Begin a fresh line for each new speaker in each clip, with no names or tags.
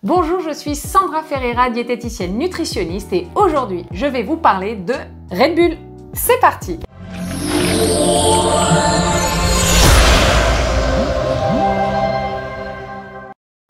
Bonjour, je suis Sandra Ferreira, diététicienne nutritionniste et aujourd'hui, je vais vous parler de Red Bull. C'est parti!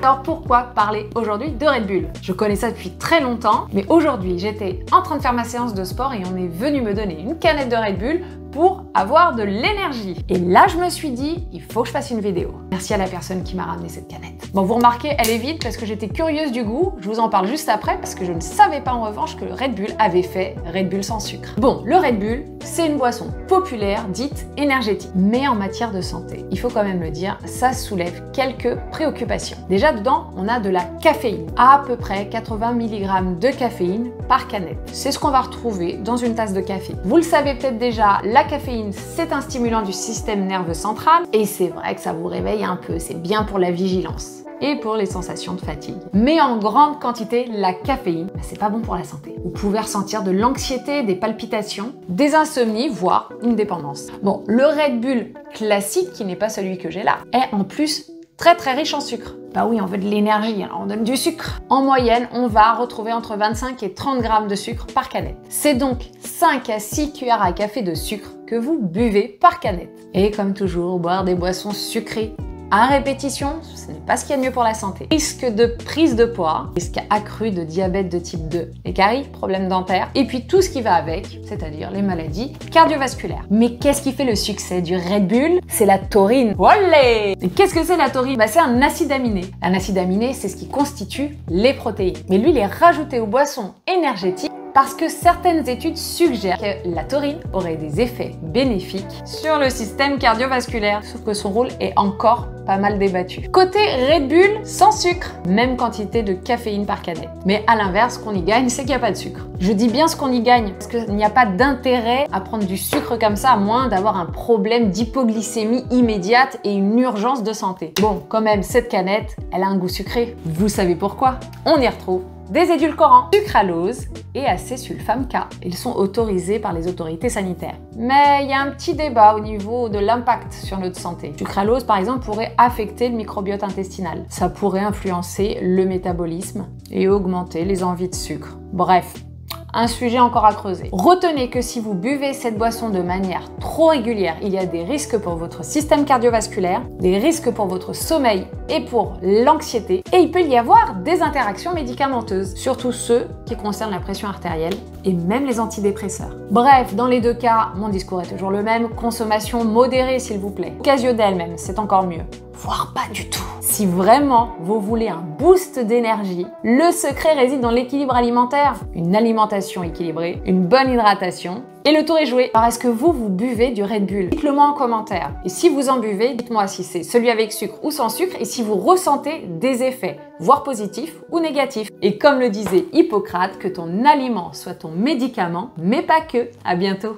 Alors pourquoi parler aujourd'hui de Red Bull? Je connais ça depuis très longtemps, mais aujourd'hui j'étais en train de faire ma séance de sport et on est venu me donner une canette de Red Bull pour avoir de l'énergie. Et là je me suis dit, il faut que je fasse une vidéo. Merci à la personne qui m'a ramené cette canette. Bon, vous remarquez, elle est vide parce que j'étais curieuse du goût. Je vous en parle juste après parce que je ne savais pas en revanche que le Red Bull avait fait Red Bull sans sucre. Bon, le Red Bull, c'est une boisson populaire dite énergétique. Mais en matière de santé, il faut quand même le dire, ça soulève quelques préoccupations. Déjà dedans, on a de la caféine. À peu près 80 mg de caféine par canette. C'est ce qu'on va retrouver dans une tasse de café. Vous le savez peut-être déjà, la caféine, c'est un stimulant du système nerveux central et c'est vrai que ça vous réveille un peu, c'est bien pour la vigilance et pour les sensations de fatigue. Mais en grande quantité, la caféine, c'est pas bon pour la santé. Vous pouvez ressentir de l'anxiété, des palpitations, des insomnies, voire une dépendance. Bon, le Red Bull classique, qui n'est pas celui que j'ai là, est en plus très riche en sucre. Bah oui, on veut de l'énergie, alors on donne du sucre. En moyenne, on va retrouver entre 25 et 30 grammes de sucre par canette. C'est donc 5 à 6 cuillères à café de sucre que vous buvez par canette. Et comme toujours, boire des boissons sucrées à répétition, ce n'est pas ce qu'il y a de mieux pour la santé. Risque de prise de poids, risque accru de diabète de type 2, les caries, problèmes dentaires, et puis tout ce qui va avec, c'est-à-dire les maladies cardiovasculaires. Mais qu'est-ce qui fait le succès du Red Bull? C'est la taurine. Olé! Et qu'est-ce que c'est la taurine? Bah, c'est un acide aminé. Un acide aminé, c'est ce qui constitue les protéines. Mais lui, il est rajouté aux boissons énergétiques parce que certaines études suggèrent que la taurine aurait des effets bénéfiques sur le système cardiovasculaire, sauf que son rôle est encore pas mal débattu. Côté Red Bull, sans sucre, même quantité de caféine par canette. Mais à l'inverse, ce qu'on y gagne, c'est qu'il n'y a pas de sucre. Je dis bien ce qu'on y gagne, parce qu'il n'y a pas d'intérêt à prendre du sucre comme ça, à moins d'avoir un problème d'hypoglycémie immédiate et une urgence de santé. Bon, quand même, cette canette, elle a un goût sucré. Vous savez pourquoi? On y retrouve des édulcorants, sucralose et acésulfame K. Ils sont autorisés par les autorités sanitaires. Mais il y a un petit débat au niveau de l'impact sur notre santé. Sucralose, par exemple, pourrait affecter le microbiote intestinal. Ça pourrait influencer le métabolisme et augmenter les envies de sucre. Bref, un sujet encore à creuser. Retenez que si vous buvez cette boisson de manière trop régulière, il y a des risques pour votre système cardiovasculaire, des risques pour votre sommeil et pour l'anxiété, et il peut y avoir des interactions médicamenteuses, surtout ceux qui concernent la pression artérielle et même les antidépresseurs. Bref, dans les deux cas, mon discours est toujours le même, consommation modérée s'il vous plaît. Occasionnelle même, c'est encore mieux. Voire pas du tout. Si vraiment vous voulez un boost d'énergie, le secret réside dans l'équilibre alimentaire. Une alimentation équilibrée, une bonne hydratation, et le tour est joué. Alors est-ce que vous buvez du Red Bull? Dites-le moi en commentaire. Et si vous en buvez, dites-moi si c'est celui avec sucre ou sans sucre et si vous ressentez des effets, voire positifs ou négatifs. Et comme le disait Hippocrate, que ton aliment soit ton médicament, mais pas que. À bientôt.